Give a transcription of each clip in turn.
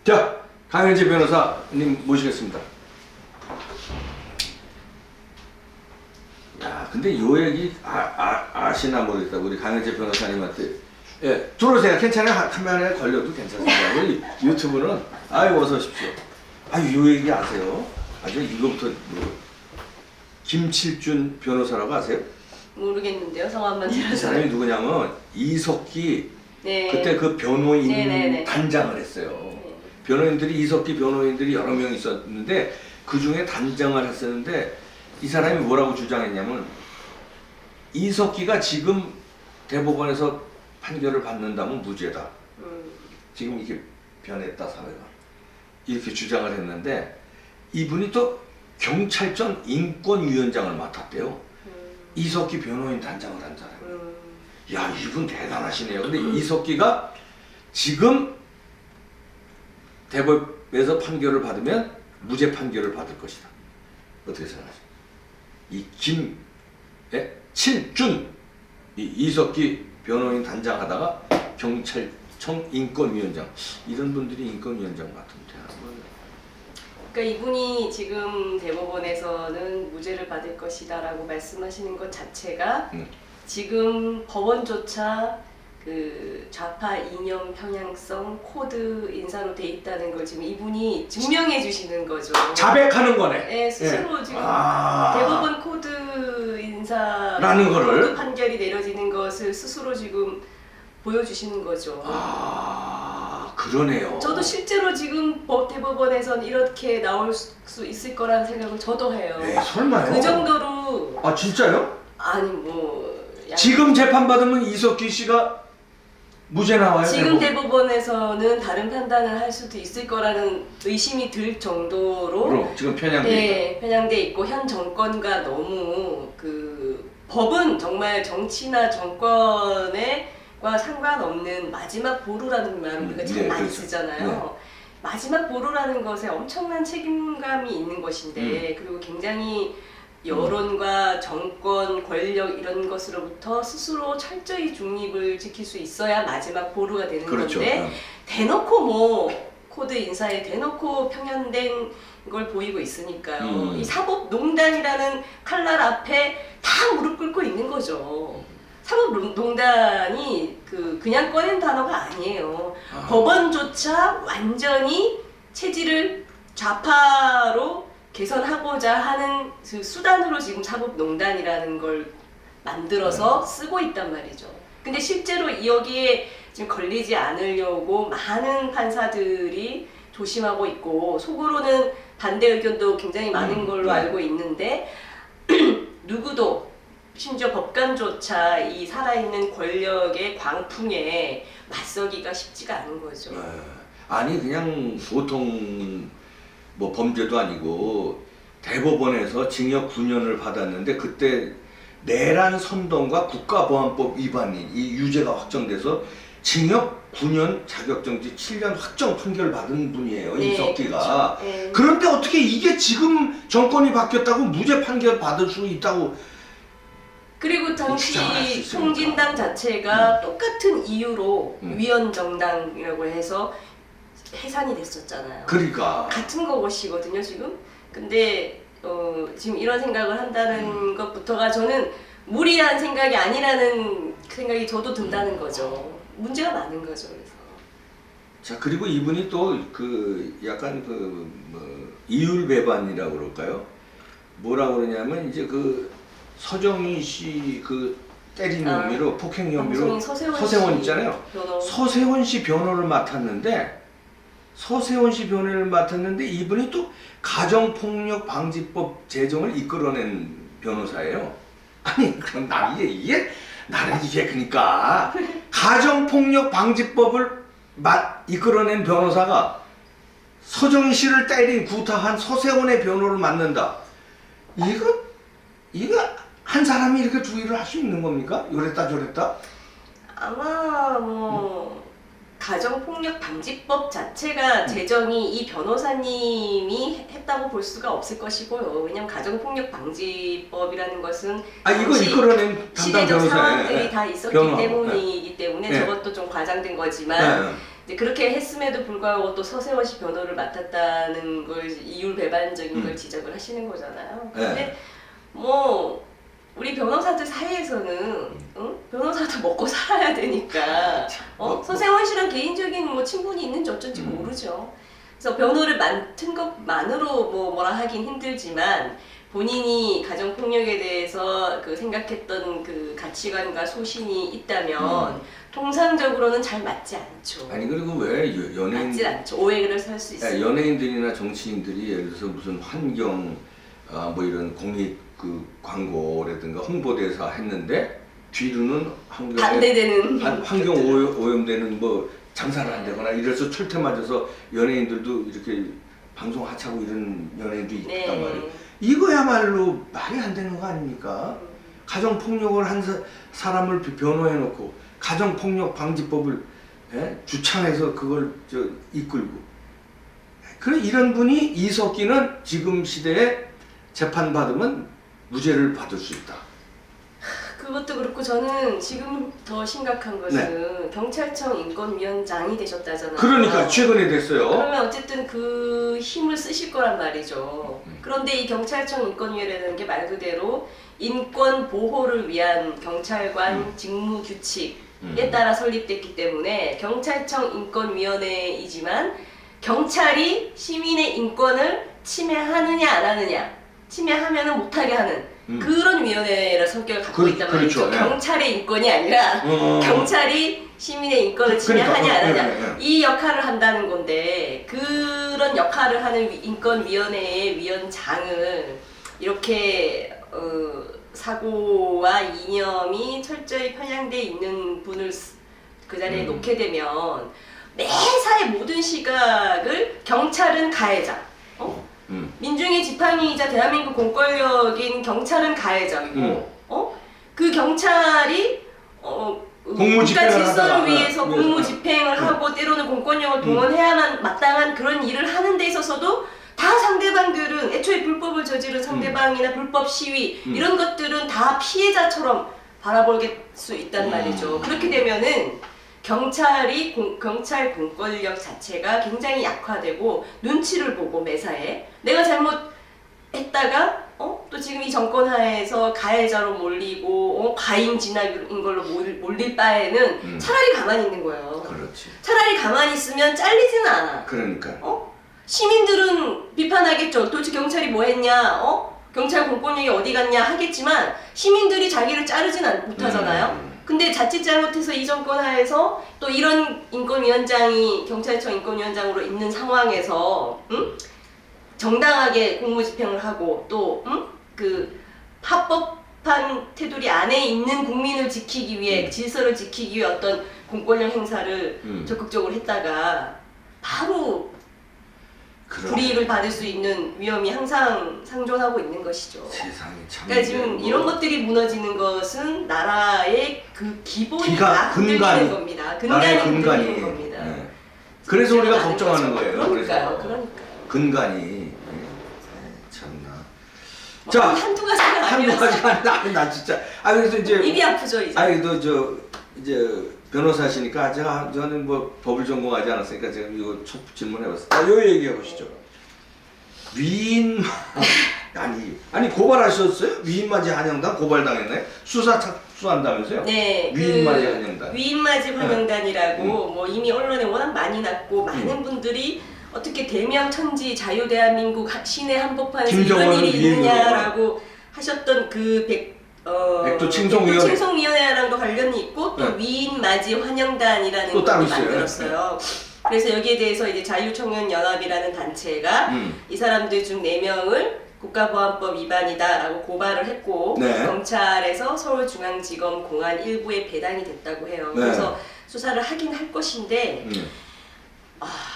자, 강현재 변호사님 모시겠습니다. 야, 근데 요 얘기 아시나 모르겠다. 우리 강현재 변호사님한테. 예, 들어오세요. 괜찮아요. 카메라에 걸려도 괜찮습니다. 우리 유튜브는 아유 어서 오십시오. 아유 요 얘기 아세요? 아주 이거부터 김칠준 변호사라고 아세요? 모르겠는데요. 성함만 이 들어서. 사람이 누구냐면 이석기 네. 그때 그 변호인 네네네. 단장을 했어요. 변호인들이 이석기 변호인들이 여러 명 있었는데 그 중에 단장을 했었는데 이 사람이 뭐라고 주장했냐면 이석기가 지금 대법원에서 판결을 받는다면 무죄다. 지금 이게 변했다 사회가 이렇게 주장을 했는데 이분이 또 경찰청 인권위원장을 맡았대요. 이석기 변호인 단장을 한 사람. 야 이분 대단하시네요. 근데 이석기가 지금 대법에서 판결을 받으면 무죄 판결을 받을 것이다. 어떻게 생각하세요? 이 김칠준 이석기 변호인 단장 하다가 경찰청 인권위원장 이런 분들이 인권위원장 맡으면 되는 거예요. 그러니까 이분이 지금 대법원에서는 무죄를 받을 것이다라고 말씀하시는 것 자체가 지금 법원조차 그 좌파 이념 편향성 코드 인사로 돼 있다는 걸 지금 이분이 증명해 주시는 거죠. 자백하는 거네. 네, 스스로 예. 지금 대법원 코드 인사라는 거를? 코드 판결이 내려지는 것을 스스로 지금 보여주시는 거죠. 그러네요. 저도 실제로 지금 대법원에선 이렇게 나올 수 있을 거라는 생각을 저도 해요. 네, 설마요? 그 정도로 아 진짜요? 아니 뭐 지금 재판 받으면 이석기 씨가 무죄 나와요? 지금 대법원에서는 다른 판단을 할 수도 있을 거라는 의심이 들 정도로 지금 편향돼 네, 편향돼 있고 현 정권과 너무 그 법은 정말 정치나 정권과 상관없는 마지막 보루라는 말을 우리가 참 많이 그렇죠. 쓰잖아요. 네. 마지막 보루라는 것에 엄청난 책임감이 있는 것인데 그리고 굉장히 여론과 정권, 권력 이런 것으로부터 스스로 철저히 중립을 지킬 수 있어야 마지막 보루가 되는 그렇죠. 건데 대놓고 뭐 코드 인사에 대놓고 편향된 걸 보이고 있으니까요. 이 사법농단이라는 칼날 앞에 다 무릎 꿇고 있는 거죠. 사법농단이 그냥 꺼낸 단어가 아니에요. 법원조차 완전히 체질을 좌파로 개선하고자 하는 그 수단으로 지금 사법농단이라는 걸 만들어서 쓰고 있단 말이죠. 근데 실제로 여기에 지금 걸리지 않으려고 많은 판사들이 조심하고 있고 속으로는 반대 의견도 굉장히 많은 걸로 알고 있는데 누구도 심지어 법관조차 이 살아있는 권력의 광풍에 맞서기가 쉽지가 않은 거죠. 아니 그냥 보통 뭐 범죄도 아니고 대법원에서 징역 9년을 받았는데 그때 내란 선동과 국가보안법 위반이 이 유죄가 확정돼서 징역 9년 자격정지 7년 확정 판결 받은 분이에요. 네, 이석기가. 그렇죠. 네. 그런데 어떻게 이게 지금 정권이 바뀌었다고 무죄 판결 받을 수 있다고 그리고 당시 주장할 수 있습니까? 통진당 자체가 똑같은 이유로 위헌정당이라고 해서 해산이 됐었잖아요. 그러니까 같은 것이거든요 지금. 근데 지금 이런 생각을 한다는 것부터가 저는 무리한 생각이 아니라는 생각이 저도 든다는 거죠. 문제가 많은 거죠. 그래서. 자 그리고 이분이 또 그 약간 뭐 이율배반이라고 그럴까요? 뭐라고 그러냐면 이제 그 서정희 씨 그 때린 혐의로 폭행 혐의로 서세원 있잖아요. 서세원 씨 변호를 맡았는데 이분이 또 가정폭력 방지법 제정을 이끌어낸 변호사예요. 아니 그럼 이게 나는 이게 그러니까 가정폭력 방지법을 이끌어낸 변호사가 서정희 씨를 때린 구타한 서세원의 변호를 맡는다. 이거 한 사람이 이렇게 주의를 할 수 있는 겁니까? 이랬다 저랬다? 아마 뭐 가정폭력 방지법 자체가 제정이 이 변호사님이 했다고 볼 수가 없을 것이고요. 왜냐하면 가정폭력 방지법이라는 것은 이거 이끌어낸 담당 시대적 변호사예요. 상황들이 다 있었기 변호하고. 때문이기 때문에 네. 저것도 좀 과장된 거지만 이제 그렇게 했음에도 불구하고 또 서세원 씨 변호를 맡았다는 걸 이율배반적인 걸 지적을 하시는 거잖아요. 근데 뭐 우리 변호사들 사이에서는 변호사도 먹고 살아야 되니까 서세원 씨랑 개인적인 뭐 친분이 있는지 어쩐지 모르죠. 그래서 변호를 맡은 것만으로 뭐라 하긴 힘들지만 본인이 가정폭력에 대해서 그 생각했던 그 가치관과 소신이 있다면 통상적으로는 잘 맞지 않죠. 아니 그리고 왜 연예인 맞지 않죠. 오해를 살 수 있어요. 연예인들이나 정치인들이 예를 들어서 무슨 환경 뭐 이런 공익 그 광고라든가 홍보대사 했는데 뒤로는 반대되는 환경 오염되는 뭐 장사를 한다거나 이래서 철퇴 맞아서 연예인들도 이렇게 방송 하차하고 이런 연예인도 있단 말이에요. 이거야말로 말이 안 되는 거 아닙니까? 가정폭력을 한 사람을 변호해놓고 가정폭력 방지법을 주창해서 그걸 이끌고 그래 이런 분이 이석기는 지금 시대에 재판받으면 무죄를 받을 수 있다. 그것도 그렇고 저는 지금 더 심각한 것은 경찰청 인권위원장이 되셨다잖아요. 그러니까 최근에 됐어요. 그러면 어쨌든 그 힘을 쓰실 거란 말이죠. 그런데 이 경찰청 인권위라는 게 말 그대로 인권 보호를 위한 경찰관 직무 규칙에 따라 설립됐기 때문에 경찰청 인권위원회이지만 경찰이 시민의 인권을 침해하느냐 안 하느냐, 침해하면은 못하게 하는 그런 위원회라 성격을 갖고 있단 말이죠. 경찰의 인권이 아니라 경찰이 시민의 인권을 침해하냐 안 하냐 이 역할을 한다는 건데 그런 역할을 하는 인권위원회의 위원장을 이렇게 사고와 이념이 철저히 편향되어 있는 분을 그 자리에 놓게 되면 매사의 모든 시각을 경찰은 가해자, 민중의 지팡이이자 대한민국 공권력인 경찰은 가해자이고, 그 경찰이 국가 질서를 위해서 공무집행을 하고 때로는 공권력을 동원해야만 마땅한 그런 일을 하는 데 있어서도 다 상대방들은 애초에 불법을 저지른 상대방이나 불법 시위 이런 것들은 다 피해자처럼 바라볼 수 있단 말이죠. 그렇게 되면은 경찰 공권력 자체가 굉장히 약화되고 눈치를 보고 매사에 내가 잘못했다가 또 지금 이 정권 하에서 가해자로 몰리고 과잉 진압인 걸로 몰릴 바에는 차라리 가만히 있는 거예요. 그렇지. 차라리 가만히 있으면 잘리지는 않아. 그러니까. 시민들은 비판하겠죠. 도대체 경찰이 뭐 했냐? 경찰 공권력이 어디 갔냐 하겠지만 시민들이 자기를 자르진 못하잖아요. 근데 자칫 잘못해서 이 정권 하에서 또 이런 인권위원장이 경찰청 인권위원장으로 있는 상황에서 정당하게 공무집행을 하고 또 그 합법한 테두리 안에 있는 국민을 지키기 위해 질서를 지키기 위해 어떤 공권력 행사를 적극적으로 했다가 바로 불이익을 받을 수 있는 위험이 항상 상존하고 있는 것이죠. 세상에 참. 그러니까 지금 이런 것들이 무너지는 것은 나라의 그 기본이 흔들리는 겁니다. 근간이 흔들리는 겁니다. 네. 그래서 우리가 걱정하는 거예요. 그러니까요. 근간이 참나. 자, 한두 가지가 아니라 나 진짜. 그래서 이제 입이 아프죠 이제. 그래도 이제 변호사시니까 저는 뭐 법을 전공하지 않았으니까 제가 이거 첫 질문 해봤어요. 요 얘기해 보시죠. 위인 아니 고발하셨어요? 위인맞이 한영단 고발당했나요? 수사 착수한다면서요? 네. 위인맞이 한영단. 위인맞이 한영단이라고 뭐 이미 언론에 워낙 많이 났고 많은 분들이 어떻게 대명천지 자유대한민국 시내 한복판에서 이런 일이 있느냐라고 하셨던 그 백도 칭송위원회랑도 관련이 있고 또 위인맞이 환영단이라는 걸 만들었어요. 그래서 여기에 대해서 이제 자유청년연합이라는 단체가 이 사람들 중 4명을 국가보안법 위반이다라고 고발을 했고 경찰에서 서울중앙지검 공안 일부에 배당이 됐다고 해요. 그래서 수사를 하긴 할 것인데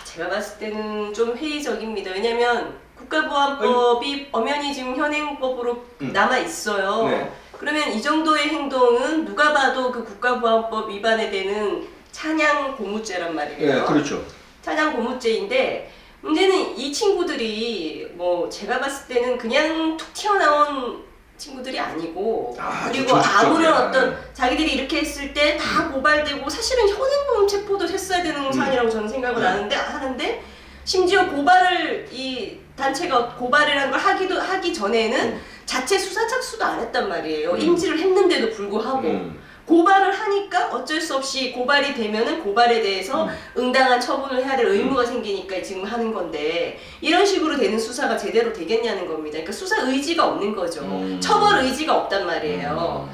제가 봤을 때는 좀 회의적입니다. 왜냐면 국가보안법이 엄연히 지금 현행법으로 남아 있어요. 그러면 이 정도의 행동은 누가 봐도 그 국가보안법 위반에 되는 찬양 고무죄란 말이에요. 그렇죠. 찬양 고무죄인데 문제는 이 친구들이 뭐 제가 봤을 때는 그냥 툭 튀어나온 친구들이 아니고 아주 그리고 아무런 조직적이야. 어떤 자기들이 이렇게 했을 때 다 고발되고 사실은 현행범 체포도 했어야 되는 사안이라고 저는 생각을 하는데 심지어 고발을 이 단체가 고발이라는 걸 하기 전에는 자체 수사 착수도 안 했단 말이에요. 인지를 했는데도 불구하고 고발을 하니까 어쩔 수 없이 고발이 되면은 고발에 대해서 응당한 처분을 해야 될 의무가 생기니까 지금 하는 건데 이런 식으로 되는 수사가 제대로 되겠냐는 겁니다. 그러니까 수사 의지가 없는 거죠. 처벌 의지가 없단 말이에요.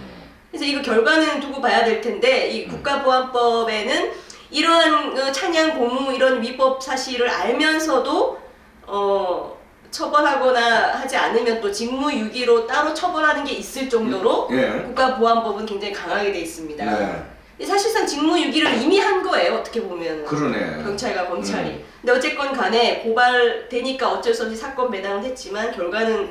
그래서 이거 결과는 두고 봐야 될 텐데 이 국가보안법에는 이러한 찬양 고무 이런 위법 사실을 알면서도 처벌하거나 하지 않으면 또 직무유기로 따로 처벌하는 게 있을 정도로 국가보안법은 굉장히 강하게 돼 있습니다. 사실상 직무유기를 이미 한 거예요. 어떻게 보면 그러네. 경찰과 검찰이. 근데 어쨌건 간에 고발되니까 어쩔 수 없이 사건 배당을 했지만 결과는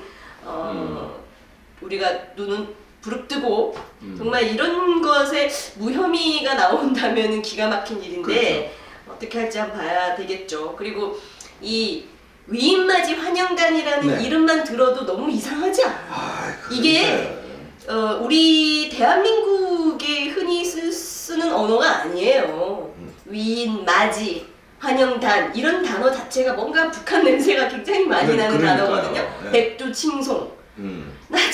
우리가 눈은 부릅뜨고 정말 이런 것에 무혐의가 나온다면 기가 막힌 일인데 어떻게 할지 한번 봐야 되겠죠. 그리고 이 위임맞이 환영단이라는 이름만 들어도 너무 이상하지 않아요? 이게 우리 대한민국에 흔히 쓰는 언어가 아니에요. 위임맞이 환영단 이런 단어 자체가 뭔가 북한 냄새가 굉장히 많이 나는 단어거든요. 백두칭송.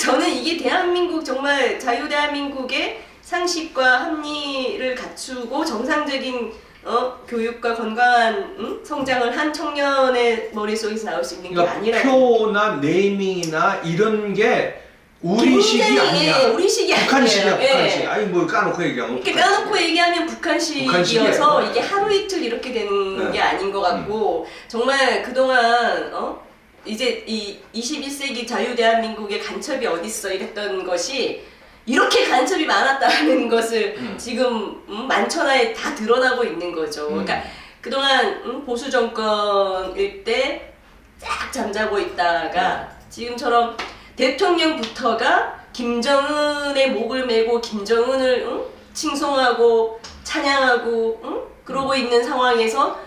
저는 이게 대한민국 정말 자유대한민국의 상식과 합리를 갖추고 정상적인 교육과 건강한 성장을 한 청년의 머릿속에서 나올 수 있는 게 아니라 표나 네이밍이나 이런 게 우리식이 아니야. 우리식이 북한식이야. 아니에요. 북한식. 아니 뭐 까놓고 얘기하면 이렇게 까놓고 얘기하면 북한식이어서 이게 하루 이틀 이렇게 되는 게 아닌 것 같고 정말 그동안 이제 이 21세기 자유대한민국의 간첩이 어딨어 이랬던 것이 이렇게 간첩이 많았다는 것을 지금 만천하에 다 드러나고 있는 거죠. 그러니까 그동안 보수 정권일 때 쫙 잠자고 있다가 지금처럼 대통령부터가 김정은의 목을 메고 김정은을 칭송하고 찬양하고 그러고 있는 상황에서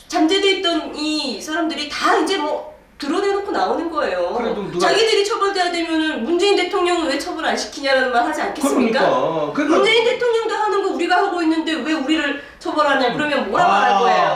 잠재돼 있던 이 사람들이 다 이제 뭐 드러내놓고 나오는 거예요. 자기들이 처벌돼야 되면은 문재인 대통령은 왜 처벌 안 시키냐라는 말 하지 않겠습니까? 그러니까. 문재인 대통령도 하는 거 우리가 하고 있는데 왜 우리를 처벌하냐 그러면 뭐라고 할 거예요?